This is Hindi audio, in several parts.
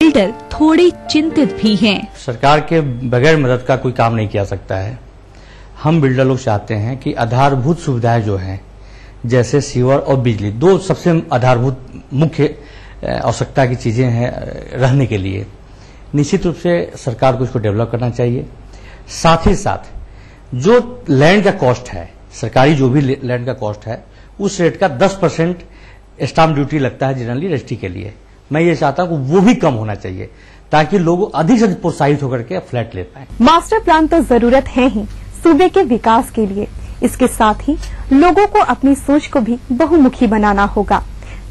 बिल्डर थोड़े चिंतित भी हैं। सरकार के बगैर मदद का कोई काम नहीं किया सकता है। हम बिल्डर लोग चाहते हैं कि आधारभूत सुविधाएं जो हैं, जैसे सीवर और बिजली, दो सबसे आधारभूत मुख्य आवश्यकता की चीजें हैं रहने के लिए, निश्चित रूप से सरकार को इसको डेवलप करना चाहिए। साथ ही साथ जो लैंड का कॉस्ट है, सरकारी जो भी लैंड का कॉस्ट है, उस रेट का 10% स्टाम्प ड्यूटी लगता है जनरली रजिस्ट्री के लिए। मैं ये चाहता हूं कि वो भी कम होना चाहिए ताकि लोग अधिक से अधिक प्रोत्साहित होकर के फ्लैट ले पाए। मास्टर प्लान तो जरूरत है ही सूबे के विकास के लिए, इसके साथ ही लोगों को अपनी सोच को भी बहुमुखी बनाना होगा,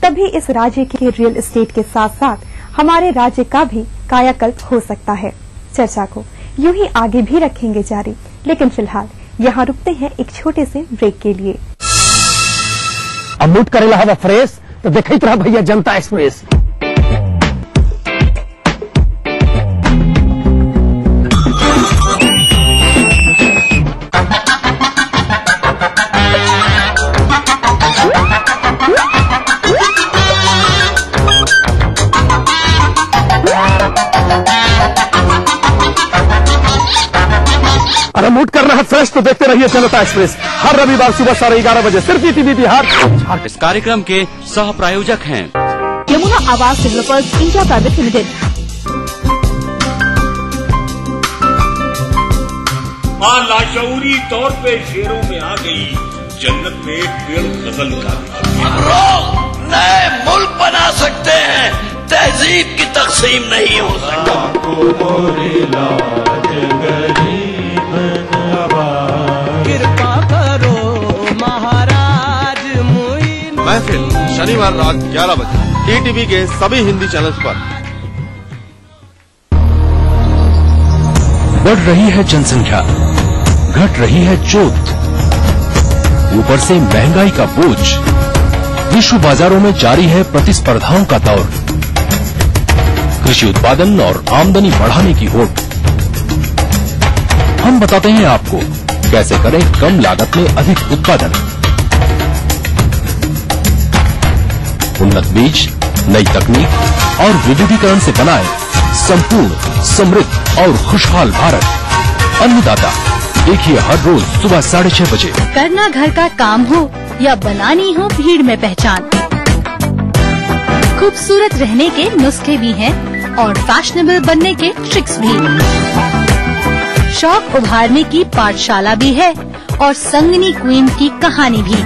तभी इस राज्य के रियल एस्टेट के साथ साथ हमारे राज्य का भी कायाकल्प हो सकता है। चर्चा को यूं ही आगे भी रखेंगे जारी, लेकिन फिलहाल यहाँ रुकते हैं एक छोटे से ब्रेक के लिए। अब मूड करेला हवा फ्रेश तो देखते रहा भैया जनता एक्सप्रेस। अरे मूड करना है फ्रेश तो देखते रहिए जनता एक्सप्रेस, हर रविवार सुबह 11:30 बजे सिर्फ ईटीवी बिहार। इस कार्यक्रम के सह प्रायोजक हैं Yamuna Awas developers India private limited. मां लाशऊरी तौर पे शेरों में आ गई, जन्नत में एक पेड़ गजल का। हम नए मुल्क बना सकते हैं, तहजीब की तकसीम नहीं हो कृपा करो महाराज मुइन। महफिल शनिवार रात 11 बजे ईटीवी के सभी हिंदी चैनल्स पर। बढ़ रही है जनसंख्या, घट रही है जोत, ऊपर से महंगाई का बोझ, विश्व बाजारों में जारी है प्रतिस्पर्धाओं का दौर, कृषि उत्पादन और आमदनी बढ़ाने की होड़। हम बताते हैं आपको कैसे करें कम लागत में अधिक उत्पादन। उन्नत बीज, नई तकनीक और विविधीकरण से बनाए संपूर्ण, समृद्ध और खुशहाल भारत। अन्नदाता देखिए हर रोज सुबह 6:30 बजे। करना घर का काम हो या बनानी हो भीड़ में पहचान, खूबसूरत रहने के नुस्खे भी हैं और फैशनेबल बनने के ट्रिक्स भी। शौक उभारने की पाठशाला भी है और संगनी क्वीन की कहानी भी।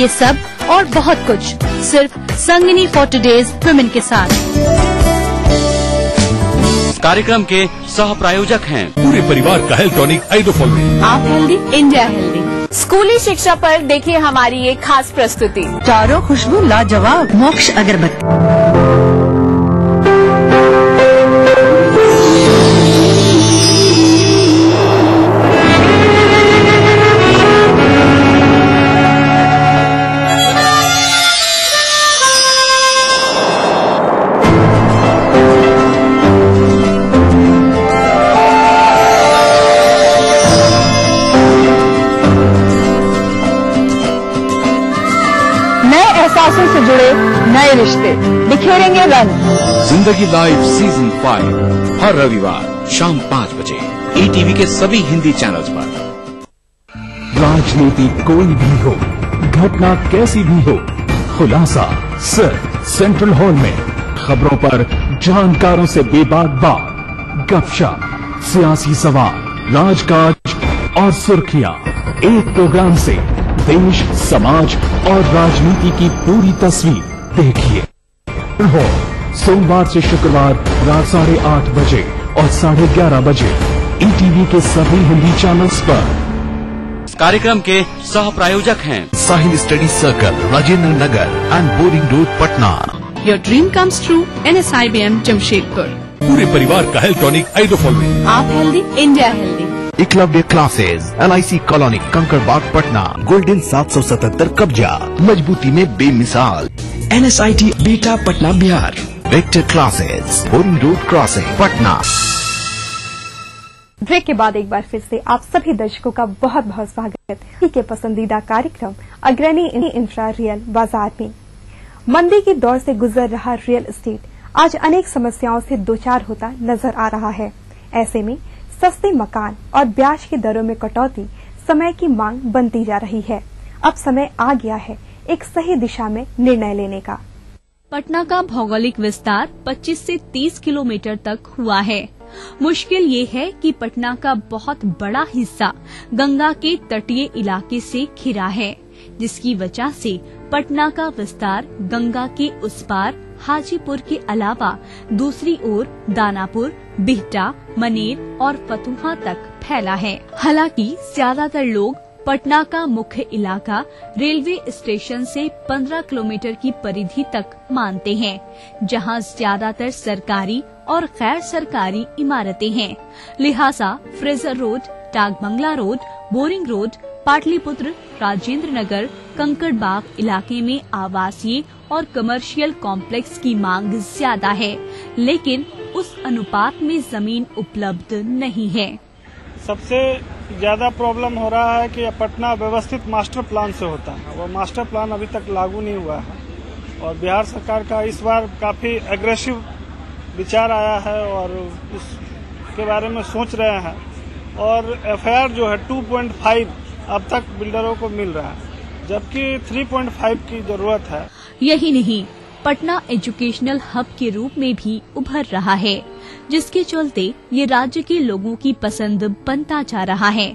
ये सब और बहुत कुछ सिर्फ संगनी फॉर टुडेज वुमेन के साथ। कार्यक्रम के सह प्रायोजक हैं पूरे परिवार का हेल्थ टॉनिक आइडोफोल। आप हेल्दी, इंडिया हेल्दी। स्कूली शिक्षा पर देखिए हमारी एक खास प्रस्तुति। चारों खुशबू लाजवाब, मोक्ष अगरबत्ती। से जुड़े नए रिश्ते बिखेरेंगे रंग। जिंदगी लाइव सीजन 5 हर रविवार शाम 5 बजे ईटीवी के सभी हिंदी चैनल्स पर। राजनीति कोई भी हो, घटना कैसी भी हो, खुलासा सिर्फ सेंट्रल हॉल में। खबरों पर जानकारों से बेबाक बात, गपशप, सियासी सवाल, राजकाज और सुर्खियां। एक प्रोग्राम से देश, समाज और राजनीति की पूरी तस्वीर देखिए। सोमवार से शुक्रवार रात 8:30 बजे और 11:30 बजे ईटीवी के सभी हिंदी चैनल्स पर। इस कार्यक्रम के सह प्रायोजक हैं Sahil study circle, Rajendra Nagar and Boring road, Patna. Your dream comes true, NSIBM Jamshedpur. पूरे परिवार का हेल्थ टॉनिक आइडोफोल। आप healthy, India healthy. Eklavya classes, LIC colony, Kankarbagh, Patna. Golden 777 कब्जा, मजबूती में बेमिसाल। NSIT Bihta Patna Bihar. Vector classes, Boring road crossing, Patna. Break के बाद एक बार फिर से आप सभी दर्शकों का बहुत बहुत स्वागत के पसंदीदा कार्यक्रम अग्रणी इंफ्रा रियल बाजार में। मंदी के दौर से गुजर रहा रियल एस्टेट आज अनेक समस्याओं से दो चार होता नजर आ रहा है। ऐसे में सस्ते मकान और ब्याज की दरों में कटौती समय की मांग बनती जा रही है। अब समय आ गया है एक सही दिशा में निर्णय लेने का। पटना का भौगोलिक विस्तार 25 से 30 किलोमीटर तक हुआ है। मुश्किल ये है कि पटना का बहुत बड़ा हिस्सा गंगा के तटीय इलाके से घिरा है, जिसकी वजह से पटना का विस्तार गंगा के उस पार हाजीपुर के अलावा दूसरी ओर दानापुर, बिहटा, मनेर और फतुहा तक फैला है। हालांकि ज्यादातर लोग पटना का मुख्य इलाका रेलवे स्टेशन से 15 किलोमीटर की परिधि तक मानते हैं, जहां ज्यादातर सरकारी और गैर सरकारी इमारतें हैं। लिहाजा Fraser road, Dakbangla road, Boring road, Pataliputra, Rajendra Nagar, Kankarbagh इलाके में आवासीय और कमर्शियल कॉम्प्लेक्स की मांग ज्यादा है, लेकिन उस अनुपात में जमीन उपलब्ध नहीं है। सबसे ज्यादा प्रॉब्लम हो रहा है कि पटना व्यवस्थित मास्टर प्लान से होता है, वो मास्टर प्लान अभी तक लागू नहीं हुआ है और बिहार सरकार का इस बार काफी एग्रेसिव विचार आया है और उसके बारे में सोच रहे हैं और एफआईआर जो है 2.5 अब तक बिल्डरों को मिल रहा है, जबकि 3.5 की जरूरत है। यही नहीं, पटना एजुकेशनल हब के रूप में भी उभर रहा है, जिसके चलते ये राज्य के लोगों की पसंद बनता जा रहा है।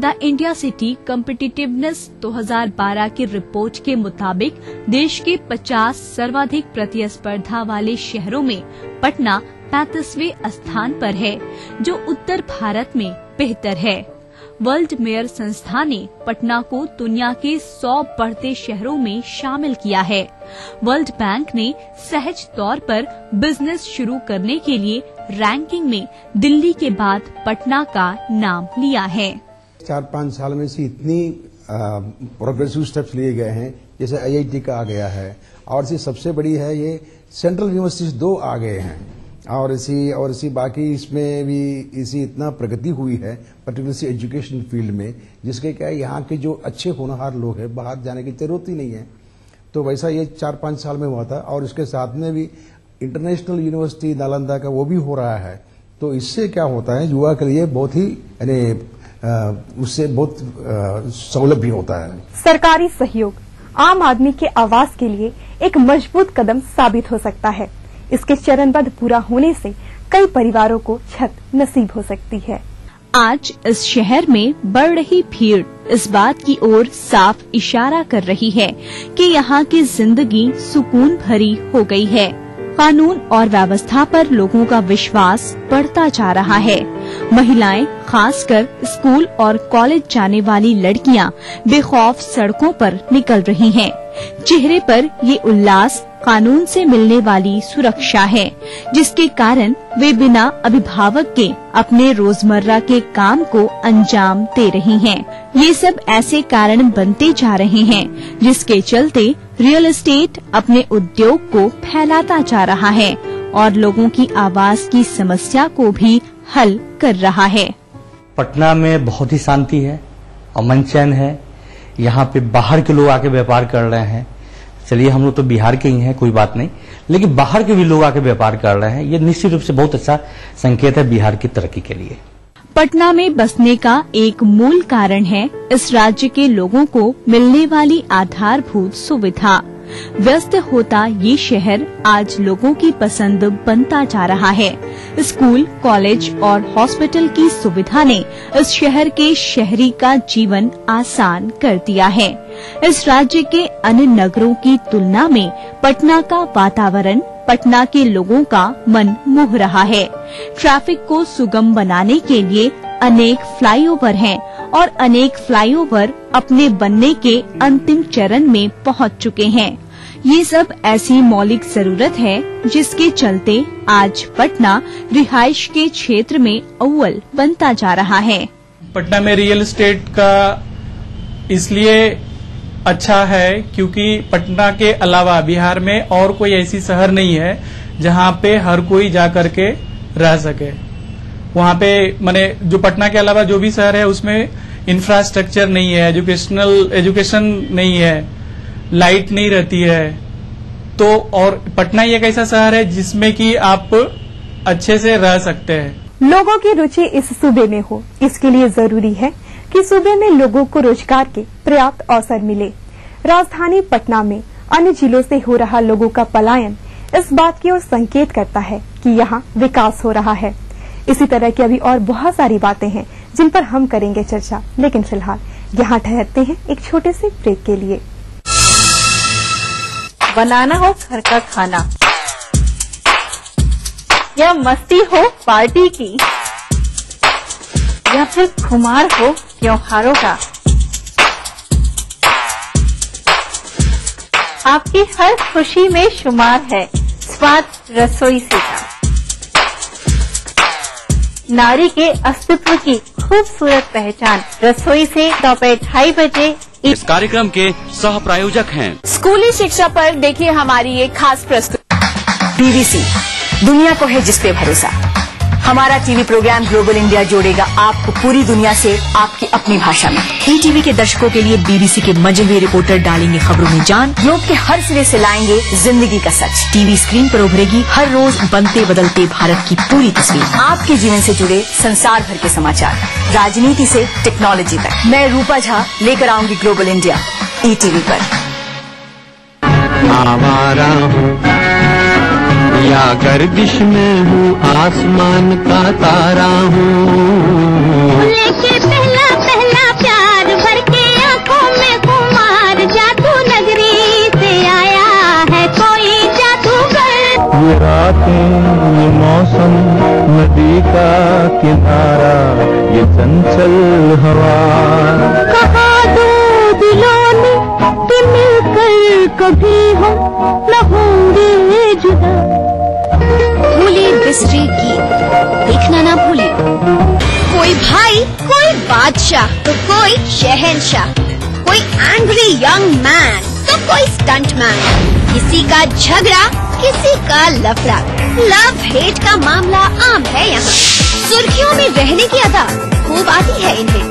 द इंडिया सिटी कॉम्पिटिटिवनेस 2012 की रिपोर्ट के मुताबिक देश के 50 सर्वाधिक प्रतिस्पर्धा वाले शहरों में पटना 35वें स्थान पर है, जो उत्तर भारत में बेहतर है। वर्ल्ड मेयर संस्था ने पटना को दुनिया के 100 बढ़ते शहरों में शामिल किया है। वर्ल्ड बैंक ने सहज तौर पर बिजनेस शुरू करने के लिए रैंकिंग में दिल्ली के बाद पटना का नाम लिया है। 4-5 साल में से इतनी प्रोग्रेसिव स्टेप्स लिए गए हैं, जैसे IIT का आ गया है और इसी सबसे बड़ी है ये सेंट्रल यूनिवर्सिटीज 2 आ गए हैं और इसी बाकी इसमें भी इसी इतना प्रगति हुई है पर्टिकुलरली एजुकेशन फील्ड में, जिसके क्या यहाँ के जो अच्छे होनहार लोग हैं बाहर जाने की जरूरत ही नहीं है। तो वैसा ये 4-5 साल में हुआ था और इसके साथ में भी इंटरनेशनल यूनिवर्सिटी नालंदा का वो भी हो रहा है। तो इससे क्या होता है युवा के लिए बहुत ही उससे बहुत सहूलत भी होता है। सरकारी सहयोग आम आदमी के आवास के लिए एक मजबूत कदम साबित हो सकता है। इसके चरणबद्ध पूरा होने से कई परिवारों को छत नसीब हो सकती है। आज इस शहर में बढ़ रही भीड़ इस बात की ओर साफ इशारा कर रही है कि यहाँ की जिंदगी सुकून भरी हो गई है। कानून और व्यवस्था पर लोगों का विश्वास बढ़ता जा रहा है। महिलाएं, खासकर स्कूल और कॉलेज जाने वाली लड़कियां बेखौफ सड़कों पर निकल रही हैं। चेहरे पर ये उल्लास कानून से मिलने वाली सुरक्षा है, जिसके कारण वे बिना अभिभावक के अपने रोजमर्रा के काम को अंजाम दे रही हैं। ये सब ऐसे कारण बनते जा रहे हैं जिसके चलते रियल एस्टेट अपने उद्योग को फैलाता जा रहा है और लोगों की आवास की समस्या को भी हल कर रहा है। पटना में बहुत ही शांति है और मन चैन है। यहाँ पे बाहर के लोग आके व्यापार कर रहे हैं। चलिए हम लोग तो बिहार के ही हैं, कोई बात नहीं, लेकिन बाहर के भी लोग आके व्यापार कर रहे हैं। ये निश्चित रूप से बहुत अच्छा संकेत है बिहार की तरक्की के लिए। पटना में बसने का एक मूल कारण है इस राज्य के लोगों को मिलने वाली आधारभूत सुविधा। व्यस्त होता ये शहर आज लोगों की पसंद बनता जा रहा है। स्कूल, कॉलेज और हॉस्पिटल की सुविधा ने इस शहर के शहरी का जीवन आसान कर दिया है। इस राज्य के अन्य नगरों की तुलना में पटना का वातावरण पटना के लोगों का मन मोह रहा है। ट्रैफिक को सुगम बनाने के लिए अनेक फ्लाईओवर हैं और अनेक फ्लाईओवर अपने बनने के अंतिम चरण में पहुंच चुके हैं। ये सब ऐसी मौलिक जरूरत है जिसके चलते आज पटना रिहाइश के क्षेत्र में अव्वल बनता जा रहा है। पटना में रियल एस्टेट का इसलिए अच्छा है क्योंकि पटना के अलावा बिहार में और कोई ऐसी शहर नहीं है जहां पे हर कोई जा करके रह सके। वहां पे माने जो पटना के अलावा जो भी शहर है उसमें इंफ्रास्ट्रक्चर नहीं है, एजुकेशन नहीं है, लाइट नहीं रहती है, तो और पटना ही एक ऐसा शहर है जिसमें कि आप अच्छे से रह सकते हैं। लोगों की रुचि इस सूबे में हो, इसके लिए जरूरी है कि सूबे में लोगों को रोजगार के पर्याप्त अवसर मिले। राजधानी पटना में अन्य जिलों से हो रहा लोगों का पलायन इस बात की ओर संकेत करता है कि यहाँ विकास हो रहा है। इसी तरह की अभी और बहुत सारी बातें हैं जिन पर हम करेंगे चर्चा, लेकिन फिलहाल यहाँ ठहरते हैं एक छोटे से ब्रेक के लिए। बनाना हो घर का खाना या मस्ती हो पार्टी की या फिर खुमार हो त्योहारों का, आपकी हर खुशी में शुमार है स्वाद रसोई से का। नारी के अस्तित्व की खूबसूरत पहचान रसोई से दोपहर 2:30 बजे। इस कार्यक्रम के सह प्रायोजक हैं स्कूली शिक्षा पर देखिए हमारी एक खास प्रस्तुति। बीबीसी, दुनिया को है जिस पे भरोसा। हमारा टीवी प्रोग्राम ग्लोबल इंडिया जोड़ेगा आपको पूरी दुनिया से आपकी अपनी भाषा में। ईटीवी के दर्शकों के लिए बीबीसी के मजे हुए रिपोर्टर डालेंगे खबरों में जान। ग्लोब के हर सिरे से लाएंगे जिंदगी का सच। टीवी स्क्रीन पर उभरेगी हर रोज बनते बदलते भारत की पूरी तस्वीर। आपके जीवन से जुड़े संसार भर के समाचार, राजनीति से टेक्नोलॉजी तक। मैं रूपा झा लेकर आऊंगी ग्लोबल इंडिया ईटीवी पर। आवारा हूँ या गर्दिश में हूँ, आसमान का तारा हूँ। लेके पहला पहला प्यार भर के आँखों में खुमार, जादू नगरी से आया है कोई जादूगर। ये रातें, ये मौसम, नदी का किनारा, ये चंचल हवा। कहा दो दिलों ने कि मिलकर कभी हम न होंगे जुदा। भूली बिसरी गीत देखना ना भूले। कोई भाई, कोई बादशाह तो कोई शहंशाह, कोई एंग्री यंग मैन तो कोई स्टंट मैन। किसी का झगड़ा, किसी का लफड़ा, लव हेट का मामला आम है यहाँ। सुर्खियों में रहने की अदा खूब आती है इन्हें।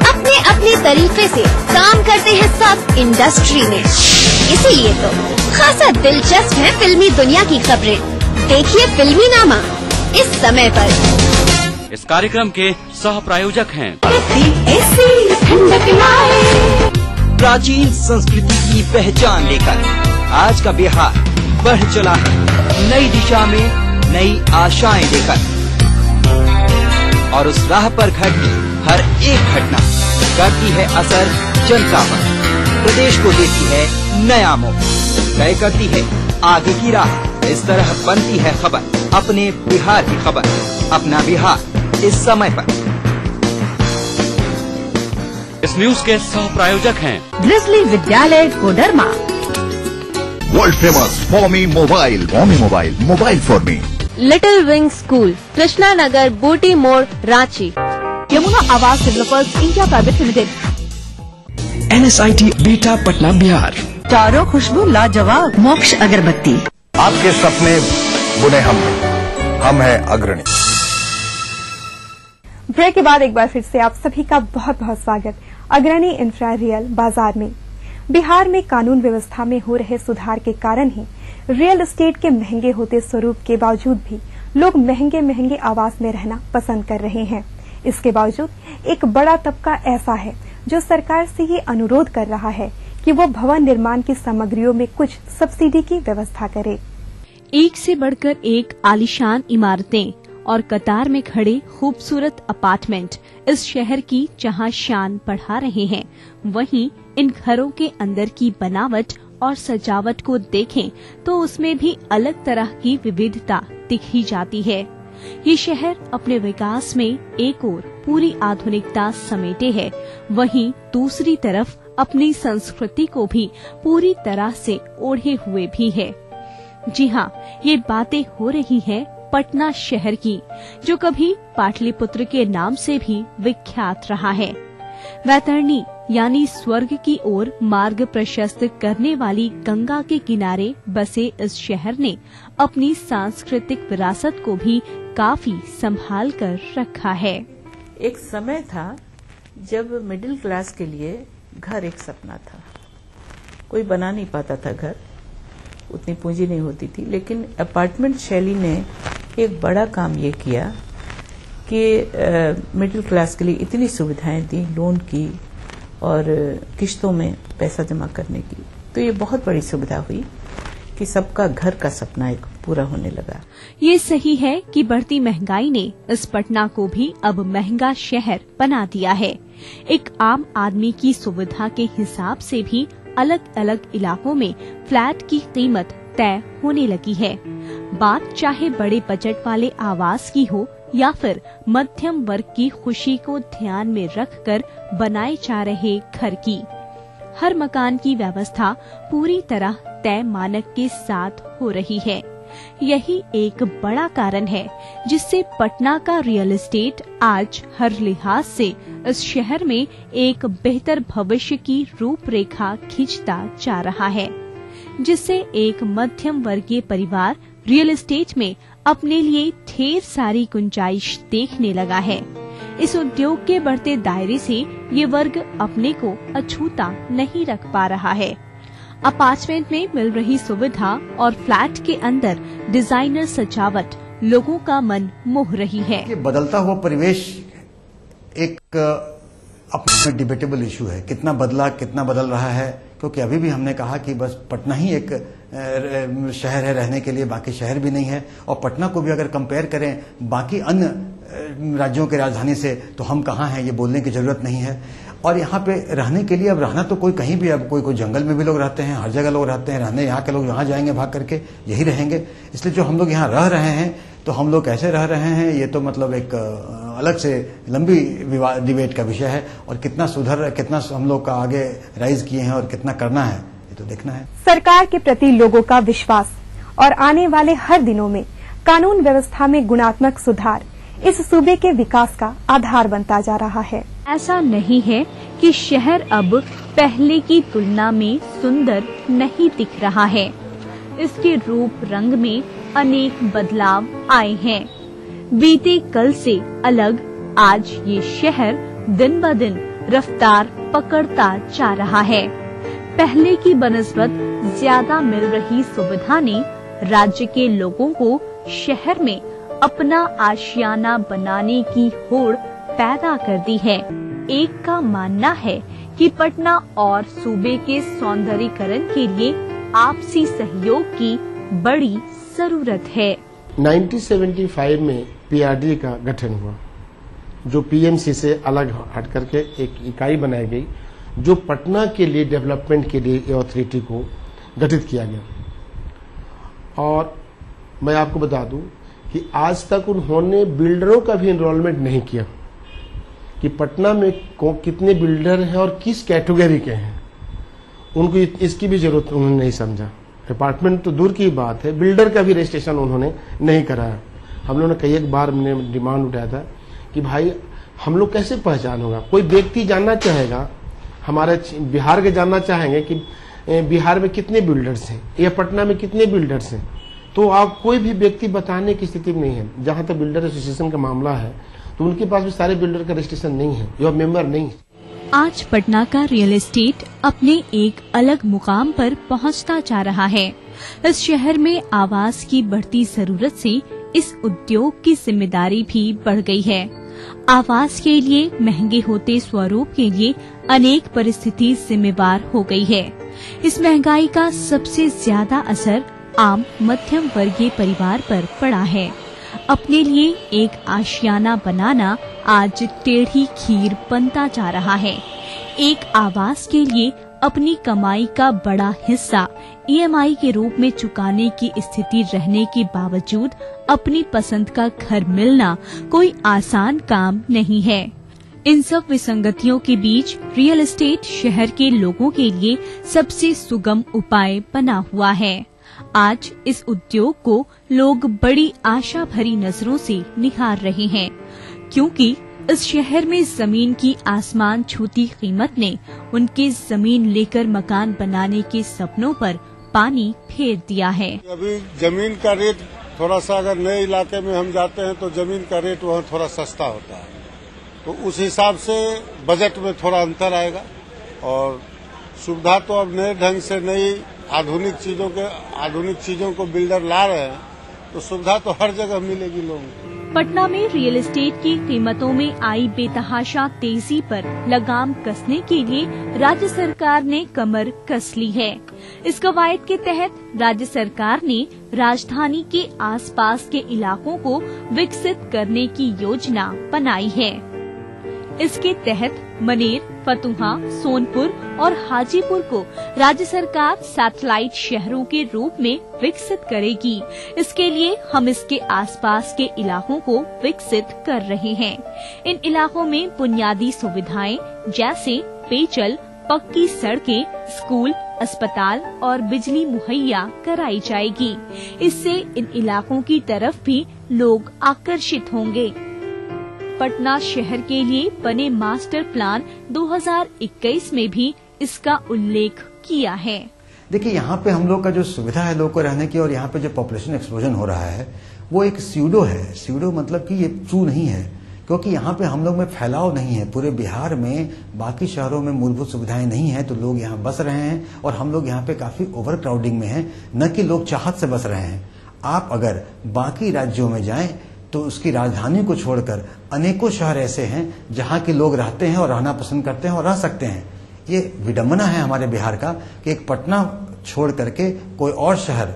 अपने अपने तरीके से काम करते हैं सब इंडस्ट्री में, इसीलिए तो खासा दिलचस्प है फिल्मी दुनिया की खबरें। देखिए फिल्मी नामा इस समय पर। इस कार्यक्रम के सह प्रायोजक हैं प्राचीन संस्कृति की पहचान लेकर आज का बिहार बढ़ चला है नई दिशा में, नई आशाएं लेकर। और उस राह पर घटी हर एक घटना करती है असर जनता पर, प्रदेश को देती है नया मोड़, तय करती है आगे की राह। इस तरह बनती है खबर, अपने बिहार की खबर, अपना बिहार इस समय पर। इस न्यूज के सह प्रायोजक हैं ब्रिजली विद्यालय Koderma, world famous Formi mobile, mobile for me, little wing school, Krishna Nagar, Booti Mor, Ranchi, Yamuna Awas developers India private limited, NSIT Bihta Patna Bihar, चारों खुशबू लाजवाब, मोक्ष अगरबत्ती। आपके सपने बुने हम हैं अग्रणी। ब्रेक के बाद एक बार फिर से आप सभी का बहुत बहुत स्वागत अग्रणी इंफ्रा रियल बाजार में। बिहार में कानून व्यवस्था में हो रहे सुधार के कारण ही रियल एस्टेट के महंगे होते स्वरूप के बावजूद भी लोग महंगे महंगे आवास में रहना पसंद कर रहे हैं। इसके बावजूद एक बड़ा तबका ऐसा है जो सरकार से ये अनुरोध कर रहा है कि वो भवन निर्माण की सामग्रियों में कुछ सब्सिडी की व्यवस्था करे। एक से बढ़कर एक आलीशान इमारतें और कतार में खड़े खूबसूरत अपार्टमेंट इस शहर की जहां शान बढ़ा रहे हैं, वहीं इन घरों के अंदर की बनावट और सजावट को देखें तो उसमें भी अलग तरह की विविधता दिखी जाती है। ये शहर अपने विकास में एक ओर पूरी आधुनिकता समेटे है, वहीं दूसरी तरफ अपनी संस्कृति को भी पूरी तरह से ओढ़े हुए भी है। जी हाँ, ये बातें हो रही हैं पटना शहर की, जो कभी पाटलिपुत्र के नाम से भी विख्यात रहा है। वैतरणी यानी स्वर्ग की ओर मार्ग प्रशस्त करने वाली गंगा के किनारे बसे इस शहर ने अपनी सांस्कृतिक विरासत को भी काफी संभाल कर रखा है। एक समय था जब मिडिल क्लास के लिए घर एक सपना था, कोई बना नहीं पाता था घर। उतनी पूंजी नहीं होती थी, लेकिन अपार्टमेंट शैली ने एक बड़ा काम ये किया कि मिडिल क्लास के लिए इतनी सुविधाएं दी, लोन की और किश्तों में पैसा जमा करने की। तो ये बहुत बड़ी सुविधा हुई कि सबका घर का सपना एक पूरा होने लगा। ये सही है कि बढ़ती महंगाई ने इस पटना को भी अब महंगा शहर बना दिया है। एक आम आदमी की सुविधा के हिसाब से भी अलग अलग इलाकों में फ्लैट की कीमत तय होने लगी है। बात चाहे बड़े बजट वाले आवास की हो या फिर मध्यम वर्ग की खुशी को ध्यान में रखकर बनाए जा रहे घर की। हर मकान की व्यवस्था पूरी तरह तय मानक के साथ हो रही है। यही एक बड़ा कारण है जिससे पटना का रियल एस्टेट आज हर लिहाज से इस शहर में एक बेहतर भविष्य की रूपरेखा खींचता जा रहा है, जिससे एक मध्यम वर्गीय परिवार रियल एस्टेट में अपने लिए ढेर सारी गुंजाइश देखने लगा है। इस उद्योग के बढ़ते दायरे से ये वर्ग अपने को अछूता नहीं रख पा रहा है। अपार्टमेंट में मिल रही सुविधा और फ्लैट के अंदर डिजाइनर सजावट लोगों का मन मोह रही है। ये बदलता हुआ परिवेश एक अपना डिबेटेबल इशू है, कितना बदला, कितना बदल रहा है, क्योंकि अभी भी हमने कहा कि बस पटना ही एक शहर है रहने के लिए, बाकी शहर भी नहीं है। और पटना को भी अगर कंपेयर करें बाकी अन्य राज्यों की राजधानी से तो हम कहाँ हैं ये बोलने की जरूरत नहीं है। और यहाँ पे रहने के लिए अब रहना तो कोई कहीं भी, अब कोई जंगल में भी लोग रहते हैं, हर जगह लोग रहते हैं। रहने यहाँ के लोग यहाँ जाएंगे भाग करके, यही रहेंगे। इसलिए जो हम लोग यहाँ रह रहे हैं तो हम लोग कैसे रह रहे हैं ये तो मतलब एक अलग से लंबी डिबेट का विषय है। और कितना सुधर, कितना हम लोग का आगे राइज किए हैं और कितना करना है ये तो देखना है। सरकार के प्रति लोगों का विश्वास और आने वाले हर दिनों में कानून व्यवस्था में गुणात्मक सुधार इस सूबे के विकास का आधार बनता जा रहा है। ऐसा नहीं है कि शहर अब पहले की तुलना में सुंदर नहीं दिख रहा है। इसके रूप रंग में अनेक बदलाव आए हैं। बीते कल से अलग आज ये शहर दिन ब दिन रफ्तार पकड़ता जा रहा है। पहले की बनिस्बत ज्यादा मिल रही सुविधा ने राज्य के लोगों को शहर में अपना आशियाना बनाने की होड़ पैदा कर दी है। एक का मानना है कि पटना और सूबे के सौंदर्यीकरण के लिए आपसी सहयोग की बड़ी जरूरत है। 1975 में पीआरडी का गठन हुआ, जो पीएमसी से अलग हट करके एक इकाई बनाई गई, जो पटना के लिए डेवलपमेंट के लिए अथॉरिटी को गठित किया गया। और मैं आपको बता दूं कि आज तक उन्होंने बिल्डरों का भी एनरोलमेंट नहीं किया कि पटना में कितने बिल्डर हैं और किस कैटेगरी के हैं। उनको इसकी भी जरूरत उन्होंने नहीं समझा। अपार्टमेंट तो दूर की बात है, बिल्डर का भी रजिस्ट्रेशन उन्होंने नहीं कराया। हम लोगों ने कई एक बार हमने डिमांड उठाया था कि भाई हम लोग कैसे पहचान होगा, कोई व्यक्ति जानना चाहेगा, हमारे बिहार के जानना चाहेंगे कि बिहार में कितने बिल्डर्स हैं या पटना में कितने बिल्डर्स हैं, तो आप कोई भी व्यक्ति बताने की स्थिति में नहीं है। जहां तक बिल्डर एसोसिएशन का मामला है तो उनके पास भी सारे बिल्डर का रजिस्ट्रेशन नहीं है या मेंबर नहीं है। आज पटना का रियल एस्टेट अपने एक अलग मुकाम पर पहुंचता जा रहा है। इस शहर में आवास की बढ़ती जरूरत से इस उद्योग की जिम्मेदारी भी बढ़ गई है। आवास के लिए महंगे होते स्वरूप के लिए अनेक परिस्थिति जिम्मेवार हो गई है। इस महंगाई का सबसे ज्यादा असर आम मध्यम वर्गीय परिवार पर पड़ा है। अपने लिए एक आशियाना बनाना आज टेढ़ी खीर बनता जा रहा है। एक आवास के लिए अपनी कमाई का बड़ा हिस्सा ईएमआई के रूप में चुकाने की स्थिति रहने के बावजूद अपनी पसंद का घर मिलना कोई आसान काम नहीं है। इन सब विसंगतियों के बीच रियल एस्टेट शहर के लोगों के लिए सबसे सुगम उपाय बना हुआ है। आज इस उद्योग को लोग बड़ी आशा भरी नजरों से निहार रहे हैं, क्योंकि इस शहर में जमीन की आसमान छूती कीमत ने उनके जमीन लेकर मकान बनाने के सपनों पर पानी फेर दिया है। अभी जमीन का रेट थोड़ा सा, अगर नए इलाके में हम जाते हैं तो जमीन का रेट वहाँ थोड़ा सस्ता होता है, तो उस हिसाब से बजट में थोड़ा अंतर आएगा। और सुविधा तो अब नए ढंग से नई आधुनिक चीजों को बिल्डर ला रहे हैं, तो सुविधा तो हर जगह मिलेगी लोगों को। पटना में रियल एस्टेट की कीमतों में आई बेतहाशा तेजी पर लगाम कसने के लिए राज्य सरकार ने कमर कस ली है। इस कवायद के तहत राज्य सरकार ने राजधानी के आसपास के इलाकों को विकसित करने की योजना बनाई है। इसके तहत मनेर, फतुहा, सोनपुर और हाजीपुर को राज्य सरकार सैटेलाइट शहरों के रूप में विकसित करेगी। इसके लिए हम इसके आसपास के इलाकों को विकसित कर रहे हैं। इन इलाकों में बुनियादी सुविधाएं जैसे पेयजल, पक्की सड़कें, स्कूल, अस्पताल और बिजली मुहैया कराई जाएगी। इससे इन इलाकों की तरफ भी लोग आकर्षित होंगे। पटना शहर के लिए बने मास्टर प्लान 2021 में भी इसका उल्लेख किया है। देखिए, यहाँ पे हम लोग का जो सुविधा है लोगों को रहने की, और यहाँ पे जो पॉपुलेशन एक्सप्लोजन हो रहा है वो एक स्यूडो है। स्यूडो मतलब कि ये ट्रू नहीं है, क्योंकि यहाँ पे हम लोग में फैलाव नहीं है। पूरे बिहार में बाकी शहरों में मूलभूत सुविधाएं नहीं है, तो लोग यहाँ बस रहे हैं और हम लोग यहाँ पे काफी ओवर क्राउडिंग में हैं, न कि लोग चाहत से बस रहे हैं। आप अगर बाकी राज्यों में जाएं तो उसकी राजधानी को छोड़कर अनेकों शहर ऐसे हैं जहां के लोग रहते हैं और रहना पसंद करते हैं और रह सकते हैं। ये विडंबना है हमारे बिहार का कि एक पटना छोड़ करके कोई और शहर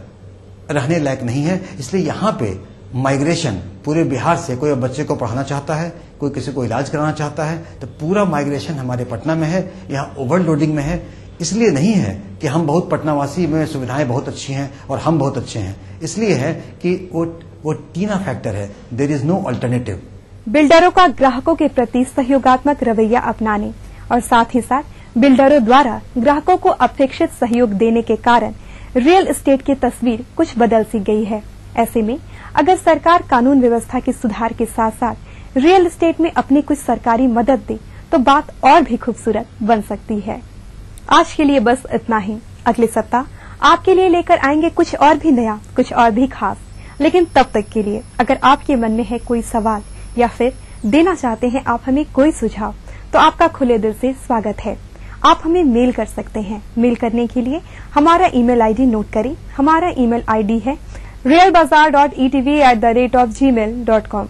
रहने लायक नहीं है। इसलिए यहाँ पे माइग्रेशन पूरे बिहार से, कोई बच्चे को पढ़ाना चाहता है, कोई किसी को इलाज कराना चाहता है, तो पूरा माइग्रेशन हमारे पटना में है। यहाँ ओवरलोडिंग में है। इसलिए नहीं है कि हम बहुत पटनावासी में सुविधाएं बहुत अच्छी हैं और हम बहुत अच्छे हैं, इसलिए है कि वो टीना फैक्टर है। There is no alternative. बिल्डरों का ग्राहकों के प्रति सहयोगात्मक रवैया अपनाने और साथ ही साथ बिल्डरों द्वारा ग्राहकों को अपेक्षित सहयोग देने के कारण रियल एस्टेट की तस्वीर कुछ बदल सी गई है। ऐसे में अगर सरकार कानून व्यवस्था के सुधार के साथ साथ रियल एस्टेट में अपनी कुछ सरकारी मदद दे तो बात और भी खूबसूरत बन सकती है। आज के लिए बस इतना ही। अगले सप्ताह आपके लिए लेकर आएंगे कुछ और भी नया, कुछ और भी खास। लेकिन तब तक के लिए अगर आपके मन में है कोई सवाल या फिर देना चाहते हैं आप हमें कोई सुझाव, तो आपका खुले दिल से स्वागत है। आप हमें मेल कर सकते हैं। मेल करने के लिए हमारा ईमेल आईडी नोट करें। हमारा ईमेल आईडी है realbazaar.etv@gmail.com।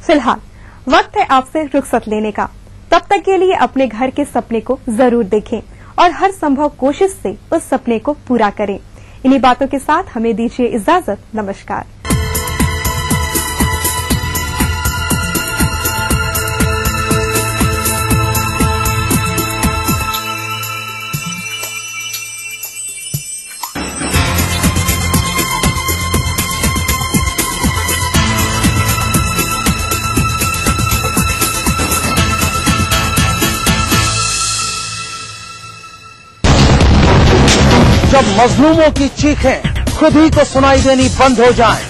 फिलहाल वक्त है आपसे रुखसत लेने का। तब तक के लिए अपने घर के सपने को जरूर देखें और हर संभव कोशिश से उस सपने को पूरा करें। इन्हीं बातों के साथ हमें दीजिए इजाजत। नमस्कार। जब मजलूमों की चीखें खुद ही को सुनाई देनी बंद हो जाएं,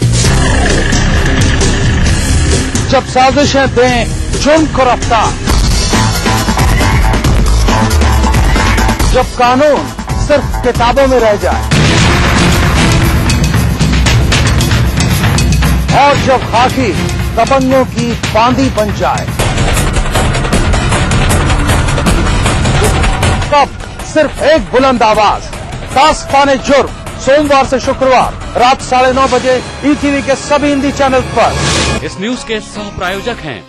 जब साजिशें दें जुर्म को रफ्तार, जब कानून सिर्फ किताबों में रह जाए और जब खाकी दबंगों की बांदी बन जाए, तब सिर्फ एक बुलंद आवाज, दास्ताने जुर्म, सोमवार से शुक्रवार रात 9:30 बजे ईटीवी के सभी हिंदी चैनल पर। इस न्यूज के सह प्रायोजक हैं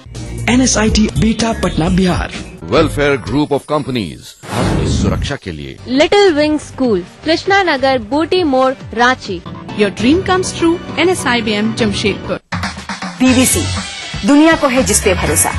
NSIT Bihta Patna Bihar, welfare group of companies, आपकी सुरक्षा के लिए little wing school, Krishna Nagar, Booti Mor, Ranchi. Your dream comes true, NSIBM Jamshedpur. BBC, दुनिया को है जिस पे भरोसा।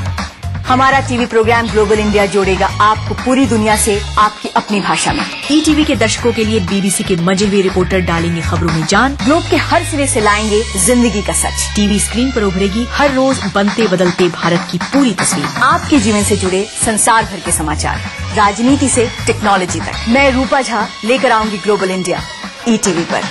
हमारा टीवी प्रोग्राम ग्लोबल इंडिया जोड़ेगा आपको पूरी दुनिया से आपकी अपनी भाषा में। ETV के दर्शकों के लिए BBC के मजे हुए रिपोर्टर डालेंगे खबरों में जान। ग्लोब के हर सिरे से लाएंगे जिंदगी का सच। टीवी स्क्रीन पर उभरेगी हर रोज बनते बदलते भारत की पूरी तस्वीर। आपके जीवन से जुड़े संसार भर के समाचार, राजनीति से टेक्नोलॉजी तक। मैं रूपा झा लेकर आऊंगी ग्लोबल इंडिया ETV पर।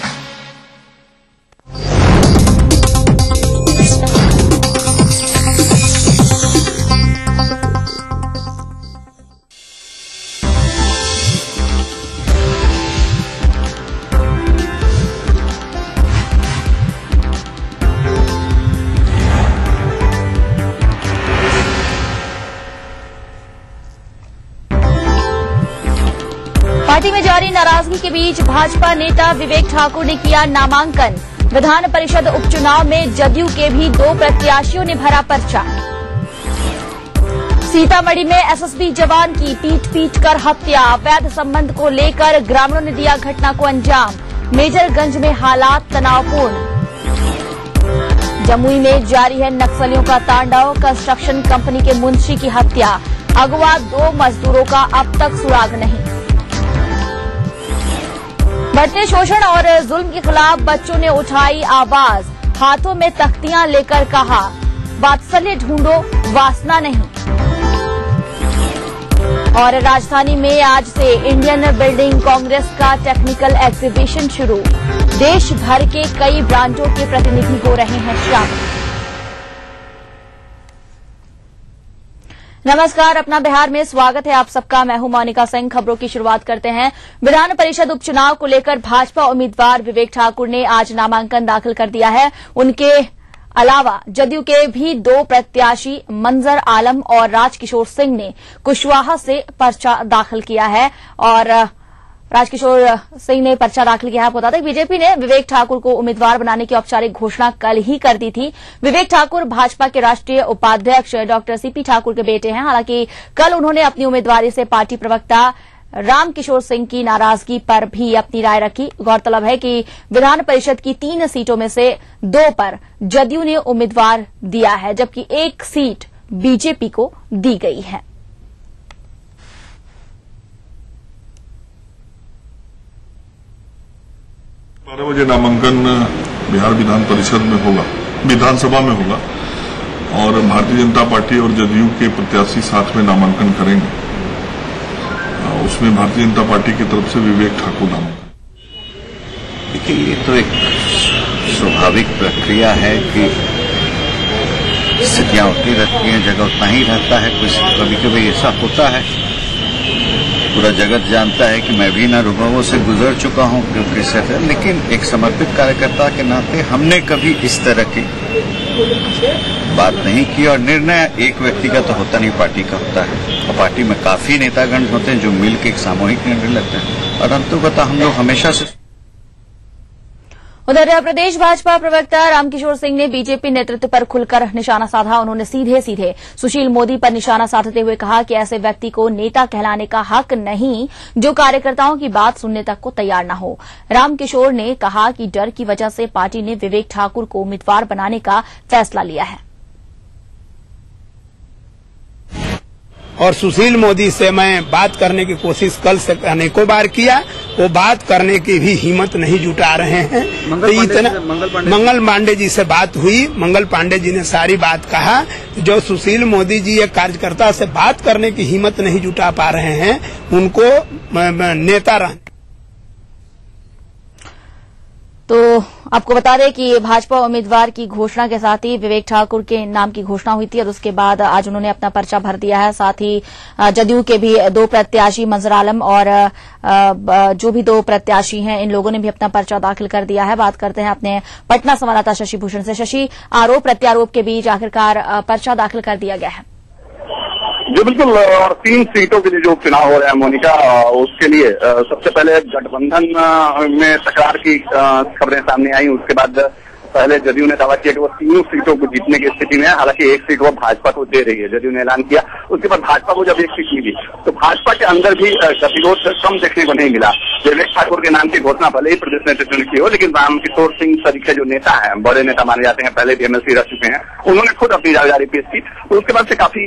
पार्टी में जारी नाराजगी के बीच भाजपा नेता विवेक ठाकुर ने किया नामांकन। विधान परिषद उपचुनाव में जदयू के भी 2 प्रत्याशियों ने भरा पर्चा। सीतामढ़ी में एसएसबी जवान की पीट कर हत्या। अवैध संबंध को लेकर ग्रामीणों ने दिया घटना को अंजाम। मेजरगंज में हालात तनावपूर्ण। जमुई में जारी है नक्सलियों का तांडव। कंस्ट्रक्शन कंपनी के मुंशी की हत्या। अगवा 2 मजदूरों का अब तक सुराग नहीं। बढ़ते शोषण और जुल्म के खिलाफ बच्चों ने उठाई आवाज। हाथों में तख्तियां लेकर कहा, वात्सल्य ढूंढो, वासना नहीं। और राजधानी में आज से इंडियन बिल्डिंग कांग्रेस का टेक्निकल एग्जीबिशन शुरू। देश भर के कई ब्रांचों के प्रतिनिधि हो रहे हैं शामिल। नमस्कार, अपना बिहार में स्वागत है आप सबका। मैं हूं मोनिका सिंह। खबरों की शुरुआत करते हैं। विधान परिषद उपचुनाव को लेकर भाजपा उम्मीदवार विवेक ठाकुर ने आज नामांकन दाखिल कर दिया है। उनके अलावा जदयू के भी 2 प्रत्याशी मंजर आलम और राजकिशोर सिंह ने कुशवाहा से पर्चा दाखिल किया है। और राजकिशोर सिंह ने पर्चा दाखिल किया है। आपको बता दें, बीजेपी ने विवेक ठाकुर को उम्मीदवार बनाने की औपचारिक घोषणा कल ही कर दी थी। विवेक ठाकुर भाजपा के राष्ट्रीय उपाध्यक्ष डॉक्टर सीपी ठाकुर के बेटे हैं। हालांकि कल उन्होंने अपनी उम्मीदवारी से पार्टी प्रवक्ता रामकिशोर सिंह की नाराजगी पर भी अपनी राय रखी। गौरतलब है कि विधान परिषद की 3 सीटों में से 2 पर जदयू ने उम्मीदवार दिया है, जबकि 1 सीट बीजेपी को दी गई है। बजे नामांकन बिहार विधान परिषद में होगा, विधानसभा में होगा और भारतीय जनता पार्टी और जदयू के प्रत्याशी साथ में नामांकन करेंगे। उसमें भारतीय जनता पार्टी की तरफ से विवेक ठाकुर नामांकन। देखिए, ये तो एक स्वाभाविक प्रक्रिया है कि स्थितियां उतनी रहती हैं, जगह उतना ही रहता है। कभी कभी ऐसा होता है, पूरा जगत जानता है कि मैं भी इन अनुभवों से गुजर चुका हूं क्योंकि से, लेकिन एक समर्पित कार्यकर्ता के नाते हमने कभी इस तरह की बात नहीं की। और निर्णय एक व्यक्ति का तो होता नहीं, पार्टी का होता है और पार्टी में काफी नेतागण होते हैं जो मिलकर एक सामूहिक निर्णय लेते हैं। और अंततः हम लोग हमेशा से। उधर प्रदेश भाजपा प्रवक्ता रामकिशोर सिंह ने बीजेपी नेतृत्व पर खुलकर निशाना साधा। उन्होंने सीधे सीधे सुशील मोदी पर निशाना साधते हुए कहा कि ऐसे व्यक्ति को नेता कहलाने का हक नहीं जो कार्यकर्ताओं की बात सुनने तक को तैयार न हो। रामकिशोर ने कहा कि डर की वजह से पार्टी ने विवेक ठाकुर को उम्मीदवार बनाने का फैसला लिया है। और सुशील मोदी से मैं बात करने की कोशिश कल से अनेकों बार किया, वो बात करने की भी हिम्मत नहीं जुटा रहे हैं। मंगल पांडे जी से बात हुई, मंगल पांडे जी ने सारी बात कहा। जो सुशील मोदी जी एक कार्यकर्ता से बात करने की हिम्मत नहीं जुटा पा रहे हैं, उनको नेता रहने। तो आपको बता दें कि भाजपा उम्मीदवार की घोषणा के साथ ही विवेक ठाकुर के नाम की घोषणा हुई थी और उसके बाद आज उन्होंने अपना पर्चा भर दिया है। साथ ही जदयू के भी 2 प्रत्याशी मंजर आलम और जो भी 2 प्रत्याशी हैं, इन लोगों ने भी अपना पर्चा दाखिल कर दिया है। बात करते हैं अपने पटना संवाददाता शशि भूषण से। शशि, आरोप प्रत्यारोप के बीच आखिरकार पर्चा दाखिल कर दिया गया है। जी बिल्कुल, और 3 सीटों के लिए जो चुनाव हो रहा है मोनिका, उसके लिए सबसे पहले गठबंधन में तकरार की खबरें सामने आई। उसके बाद पहले जदयू ने दावा किया कि वो 3 सीटों को जीतने की स्थिति में है। हालांकि 1 सीट वो भाजपा को दे रही है, जदयू ने ऐलान किया। उसके बाद भाजपा को जब 1 सीट मिली तो भाजपा के अंदर भी गतिरोध कम देखने को नहीं मिला। विवेक ठाकुर के नाम की घोषणा भले ही प्रदेश नेतृत्व ने की हो, लेकिन रामकिशोर सिंह सरीखे जो नेता है, बड़े नेता माने जाते हैं, पहले भी एमएलसी रह चुके हैं, उन्होंने खुद अपनी जानकारी पेश की। उसके बाद से काफी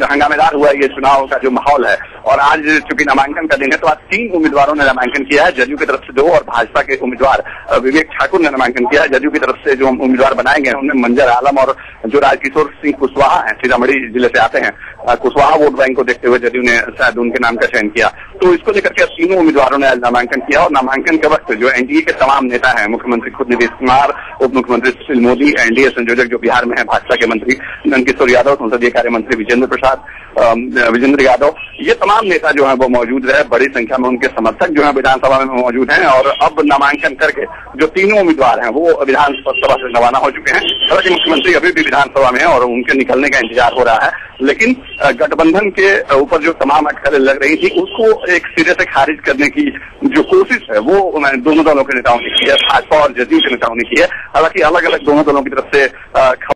हंगामेदार हुआ ये चुनाव का जो माहौल है। और आज चूंकि नामांकन का दिन है तो आज 3 उम्मीदवारों ने नामांकन किया है। जदयू की तरफ से 2 और भाजपा के उम्मीदवार विवेक ठाकुर ने नामांकन किया है। जदयू की तरफ से जो उम्मीदवार बनाए गए हैं उनमें मंजर आलम और जो राजकिशोर सिंह कुशवाहा हैं, सीतामढ़ी जिले से आते हैं, कुशवाहा वोट बैंक को देखते हुए जदयू ने शायद उनके नाम का चयन किया। तो इसको लेकर के 3 उम्मीदवारों ने आज नामांकन किया। और नामांकन के वक्त जो एनडीए के तमाम नेता हैं, मुख्यमंत्री खुद नीतीश कुमार, उप मुख्यमंत्री सुशील मोदी, एनडीए संयोजक जो बिहार में है भाजपा के मंत्री नंदकिशोर यादव, संसदीय कार्य मंत्री विजेंद्र यादव, ये तमाम नेता जो है वो मौजूद रहे। बड़ी संख्या में उनके समर्थक जो है विधानसभा में मौजूद हैं। और अब नामांकन करके जो 3 उम्मीदवार हैं वो विधानसभा से रवाना हो चुके हैं। हालांकि मुख्यमंत्री अभी भी विधानसभा में और उनके निकलने का इंतजार हो रहा है। लेकिन गठबंधन के ऊपर जो तमाम अटकलें लग रही थी उसको एक सिरे से खारिज करने की जो कोशिश है वो दोनों दलों के नेताओं ने की है, भाजपा और जदयू के नेताओं ने की है। हालांकि अलग अलग दोनों दलों की तरफ से